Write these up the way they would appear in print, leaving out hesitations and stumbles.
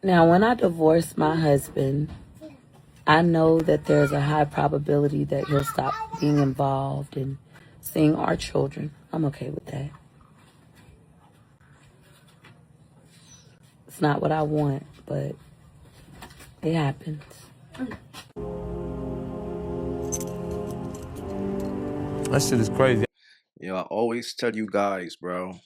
Now, when I divorce my husband, I know that there's a high probability that he'll stop being involved in seeing our children. I'm okay with that. It's not what I want, but it happens. That shit is crazy. Yo, I always tell you guys, bro,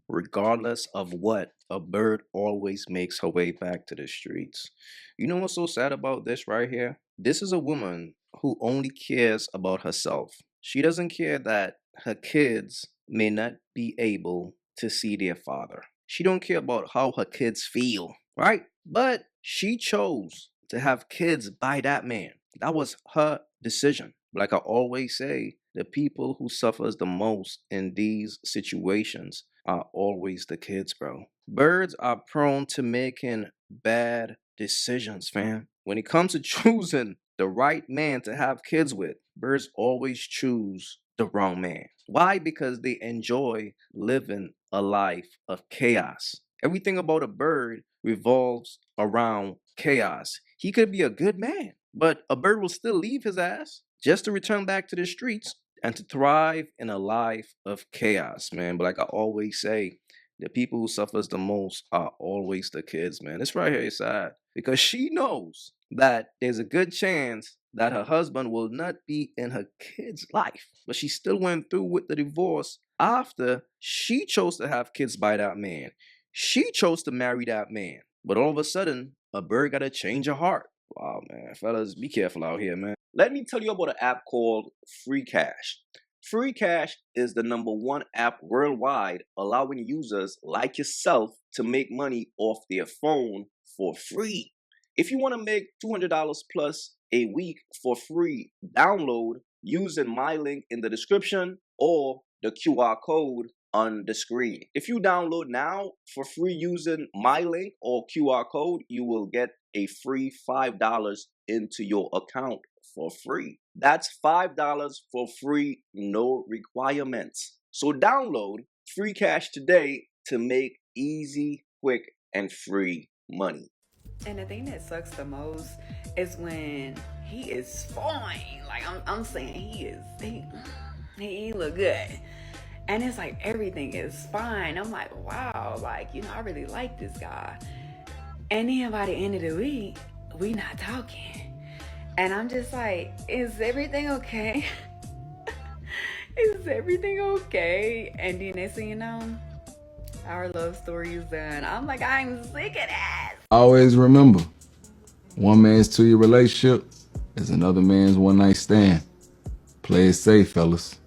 regardless of what, a bird always makes her way back to the streets. You know what's so sad about this right here? This is a woman who only cares about herself. She doesn't care that her kids may not be able to see their father. She don't care about how her kids feel, right? But she chose to have kids by that man. That was her decision. Like I always say, the people who suffers the most in these situations are always the kids, bro. Birds are prone to making bad decisions, fam. When it comes to choosing the right man to have kids with, birds always choose the wrong man. Why? Because they enjoy living a life of chaos. Everything about a bird revolves around chaos. He could be a good man, but a bird will still leave his ass just to return back to the streets and to thrive in a life of chaos, man. But like I always say, the people who suffers the most are always the kids, man. This right here is sad because she knows that there's a good chance that her husband will not be in her kid's life, but she still went through with the divorce after she chose to have kids by that man. She chose to marry that man, but all of a sudden, a bird got a change of heart. Wow, man, fellas, be careful out here, man. Let me tell you about an app called Free Cash. Free Cash is the #1 app worldwide, allowing users like yourself to make money off their phone for free. If you want to make $200 plus a week for free, download using my link in the description or the QR code on the screen. If you download now for free using my link or QR code, you will get a free $5 into your account for free. That's $5 for free, no requirements. So download Free Cash today to make easy, quick, and free money. And the thing that sucks the most is when he is fine. Like I'm saying, he look good. And it's like everything is fine. I'm like, wow, like, I really like this guy. And then by the end of the week, we not talking. And I'm just like, is everything okay? Is everything okay? And then next thing you know, our love story is done. I'm like, I'm sick of that. Always remember, one man's 2-year relationship is another man's one-night stand. Play it safe, fellas.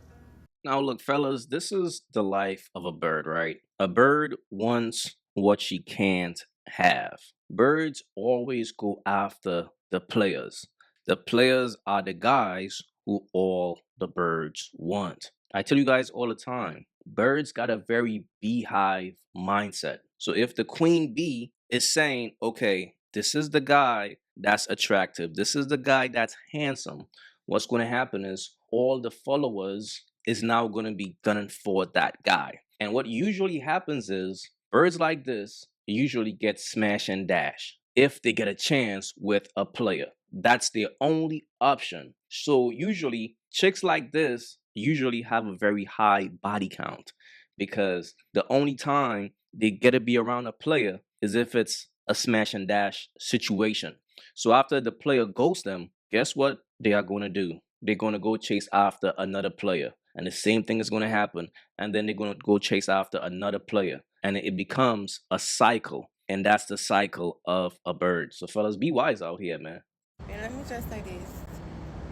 Now, look, fellas, this is the life of a bird, right? A bird wants what she can't have. Birds always go after the players. The players are the guys who all the birds want. I tell you guys all the time, birds got a very beehive mindset. So if the queen bee is saying, okay, this is the guy that's attractive, this is the guy that's handsome, what's going to happen is all the followers is now going to be gunning for that guy. And what usually happens is birds like this usually get smash and dash if they get a chance with a player. That's their only option. So usually chicks like this usually have a very high body count because the only time they get to be around a player is if it's a smash and dash situation. So after the player ghosts them, guess what they are going to do? They're going to go chase after another player. And the same thing is going to happen. And then they're going to go chase after another player. And it becomes a cycle. And that's the cycle of a bird. So fellas, be wise out here, man. And let me just say this.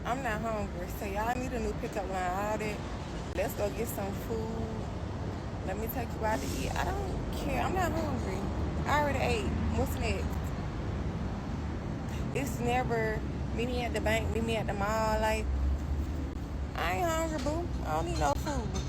I'm not hungry, so y'all need a new pickup line, all that. Let's go get some food. Let me take you out to eat. I don't care. I'm not hungry. I already ate. What's next? It's never meet me at the bank, meet me at the mall. Like, I ain't hungry, boo. I don't need no food.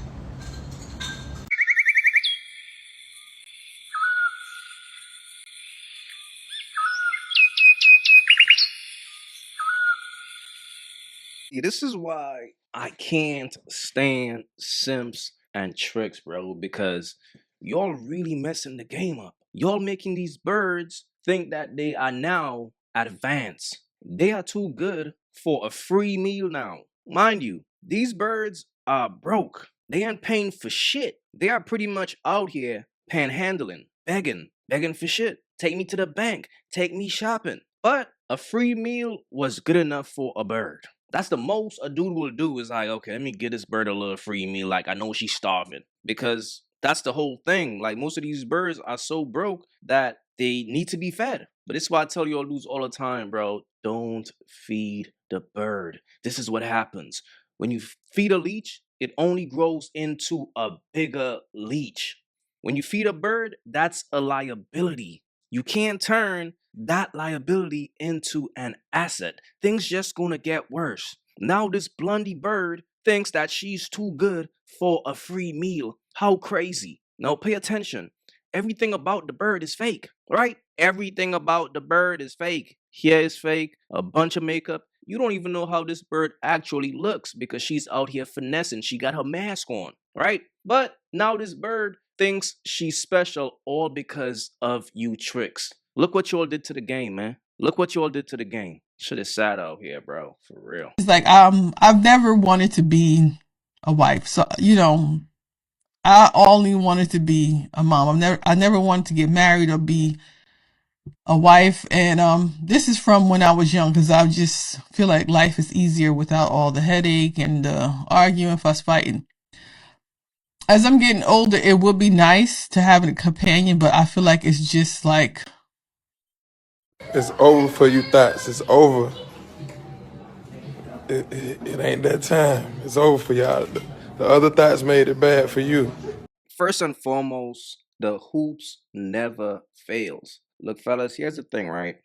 This is why I can't stand simps and tricks, bro, because y'all really messing the game up. Y'all making these birds think that they are now advanced. They are too good for a free meal now. Mind you, these birds are broke. They ain't paying for shit. They are pretty much out here panhandling, begging for shit. Take me to the bank. Take me shopping. But a free meal was good enough for a bird. That's the most a dude will do is like, okay, let me get this bird a little free meal. Like, I know she's starving. Because that's the whole thing. Like, most of these birds are so broke that they need to be fed. But this is why I tell you all dudes all the time, bro. Don't feed the bird. This is what happens. When you feed a leech, it only grows into a bigger leech. When you feed a bird, that's a liability. You can't turn that liability into an asset. Things just gonna get worse. Now this blondie bird thinks that she's too good for a free meal. How crazy. Now pay attention. Everything about the bird is fake, right? Everything about the bird is fake. Hair is fake, a bunch of makeup. You don't even know how this bird actually looks because she's out here finessing. She got her mask on, right? But now this bird thinks she's special all because of you tricks. Look what you all did to the game, man. Look what you all did to the game. Shit is sad out here, bro. For real. It's like I've never wanted to be a wife. So, I only wanted to be a mom. I never wanted to get married or be a wife. And this is from when I was young, because I just feel like life is easier without all the headache and arguing, fuss fighting. As I'm getting older, it would be nice to have a companion, but I feel like it's just like It's over for you thoughts. It's over. It ain't that time. It's over for y'all. The other thoughts made it bad for you. First and foremost, the hoops never fails. Look, fellas, here's the thing, right?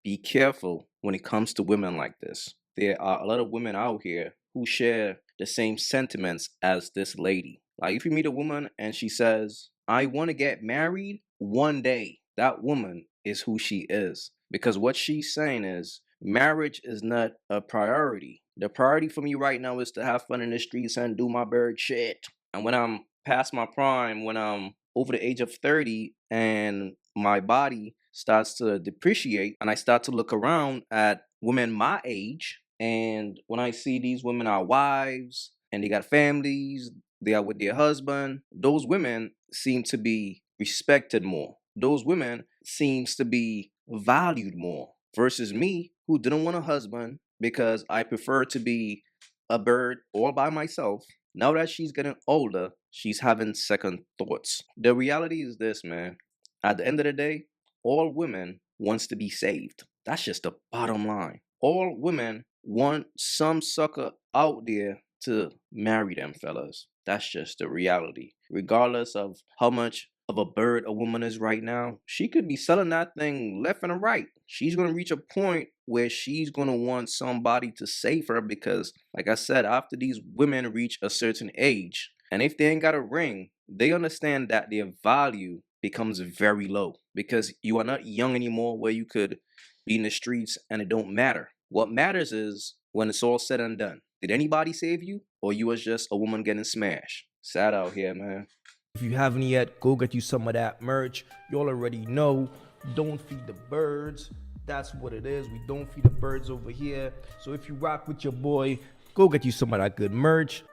Be careful when it comes to women like this. There are a lot of women out here who share the same sentiments as this lady. Like, if you meet a woman and she says, I want to get married one day, that woman is who she is. Because what she's saying is, marriage is not a priority. The priority for me right now is to have fun in the streets and do my bird shit. And when I'm past my prime, when I'm over the age of 30 and my body starts to depreciate and I start to look around at women my age, and when I see these women are wives and they got families, they are with their husband, those women seem to be respected more. Those women seems to be valued more versus me, who didn't want a husband because I prefer to be a bird all by myself. Now that she's getting older, she's having second thoughts. The reality is this, man. At the end of the day, all women wants to be saved. That's just the bottom line. All women want some sucker out there to marry them, fellas. That's just the reality. Regardless of how much of a bird a woman is right now, she could be selling that thing left and right. She's going to reach a point where she's going to want somebody to save her because, like I said, after these women reach a certain age, and if they ain't got a ring, they understand that their value becomes very low because you are not young anymore where you could be in the streets and it don't matter. What matters is when it's all said and done. Did anybody save you, or you was just a woman getting smashed? Sad out here, man. If you haven't yet, go get you some of that merch. You all already know, don't feed the birds. That's what it is. We don't feed the birds over here. So if you rock with your boy, go get you some of that good merch.